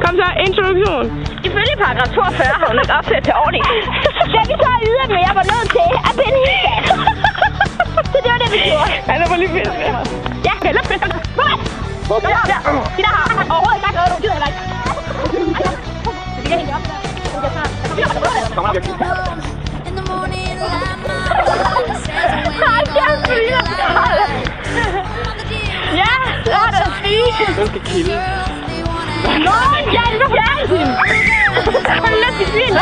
Kom så, introduktion. Ifølge paragraf 42 har hun ikke opsat til ordning. Da vi så ydermere var nødt til at binde hende fast. Så det var det, vi gjorde. Ja, det var lige fedt. Ja, okay, lad os spille. Hvor er det? De der har overhovedet ikke noget, du gider heller ikke. Vi kan hænge op. Ja, så har der Stig. Den skal kilde. Nå, ja, det var fjernsyn. Hold lidt til svin.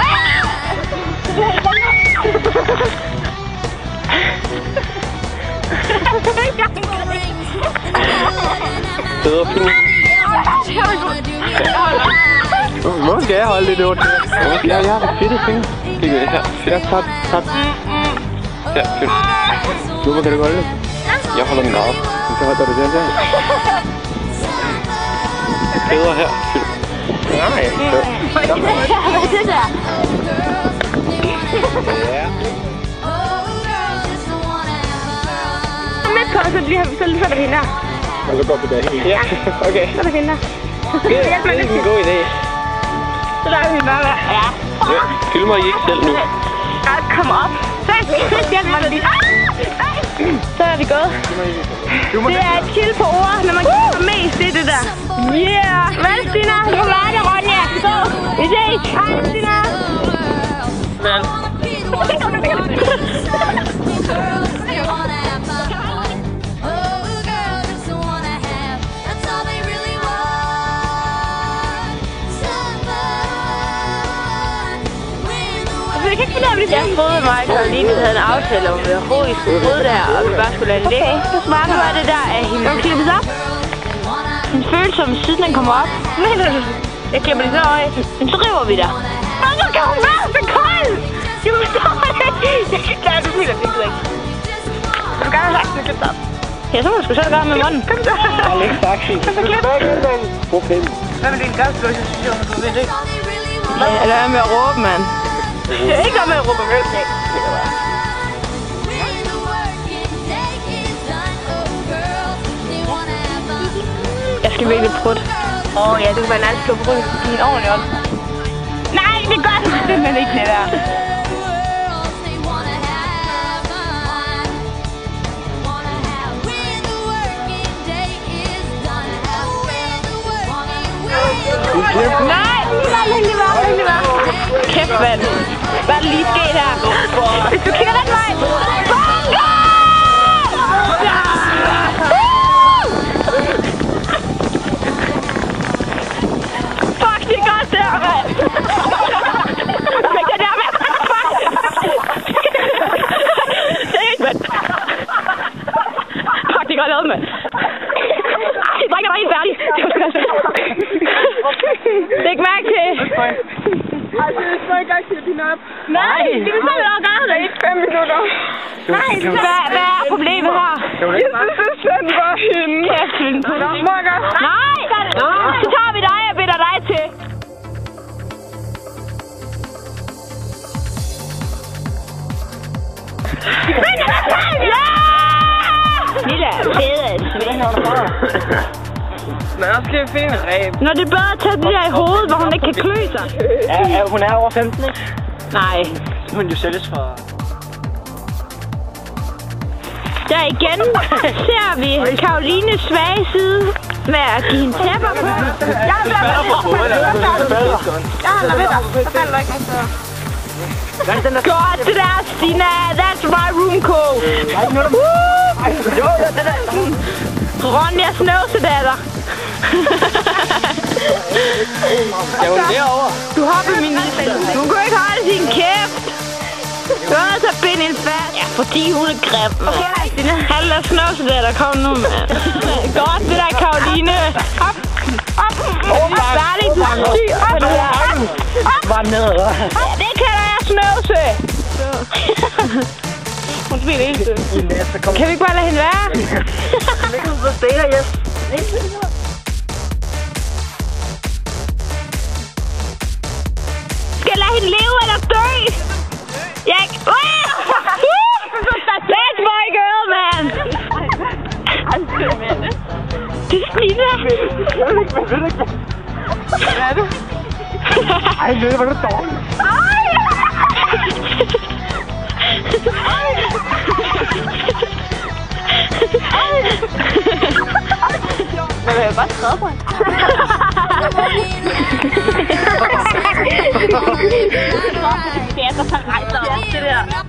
Bedre film. Hvor skal jeg holde det lort? Ja, jeg har det fedte ting. Kig her. Ja, tak. Ja, fedt. Nu kan du holde det. Jeg holder den af. Så holder du den der. Bedre her. Fedt. Nej. Hvad er det der? Ja. Med kostet, så er der hende her. Og så går vi derhen. Ja, okay. Så er der hende her. Det er en god idé. Så der er hende der. Ja. Filmer I ikke selv nu? Ja, kom op. Så er vi gået. Det er et chill på ord, når man kan mest det der. Yeah! Hvad, Stina? Du var det, Ronja. Så, vi ses. Hej, Stina. Jeg troede mig, at Karoline havde en aftale om, at vi overhovedet skulle bryde der, og vi bare skulle lade det ligge. Okay, så smart. Nu er det der, at hende klippes op. Hendes følsomme siden, den kommer op. Jeg klipper det så øje. Men så river vi der. Og så kan hun være så kold! Du forstår det ikke. Jeg kan ikke lade det, det gider ikke. Du kan gerne have sagt, at det klippes op. Ja, så må du sgu selv gøre med munden. Kom så. Jeg har ikke sagt det. Kom så klip. Brug pinden. Hvad med din gavsbløsestation, du ved det ikke? Lad være med at råbe, mand. Det er ikke noget med at råbe med. Jeg skal virkelig prutte. Ja, du kan være en alt slå på ryggen. Det er en ordentlig ånd. Nej, det gør du simpelthen ikke, det der. Nej, længe var. Kæft, mand. Hvad er der lige sket her? Hvis du kigger den vej. Bunker! Fuck, det er godt der, mand. Fik jeg der, mand. Fuck. Det er ikke, mand. Fuck, det er godt lavet, mand. Ej, drikker var helt færdig. Det var sgu da sødt. Læg mærke til. Ej, det er så ikke gang til at dine op. Nej, det er sådan noget gøre det. Ikke 5 minutter. Nej, hvad er problemet her? Jeg synes, det er sådan bare hende. Kæft, hende. Må jeg godt? Nej, så tager vi dig og binder dig til. Ja! Lille fede svinde. Men også skal vi finde en ræb. Når det er bedre at tage det der i hovedet, hvor hun ikke kan klø sig. Ja, hun er over 15, ikke? Nej. Hun jo sælges for... Der igen ser vi Karolines svage side med at give hende tæpper på. Jeg falder på hovedet. Jeg holder ved dig. Så falder du ikke noget større. Godt det der, Stina. That's my room code. Jo, det der. Ronja snøvsedatter. Jeg var derovre. Du hopper min lille. Du kan ikke holde din kæft. Du er nødt til at binde en fast. Ja, fordi hun er grim, mand. Okay, Stina. Halv af snøvsedatter, kom nu, mand. Godt det der, Karoline. Op. Færdig, du er syg. Op. Bare ned, hva'? Ja, det kalder jeg snøvse. Hun spiller helt støt. Kan vi ikke bare lade hende være? Ligger hun så stille, yes. Skal jeg lade hende leve eller dø? Jeg ikke... That's my girl, man! Det er Stina! Hvad er det? Ej, det var det dårligt. Man vil jo godt træde på hende. Det er der, der rejser op. Det der.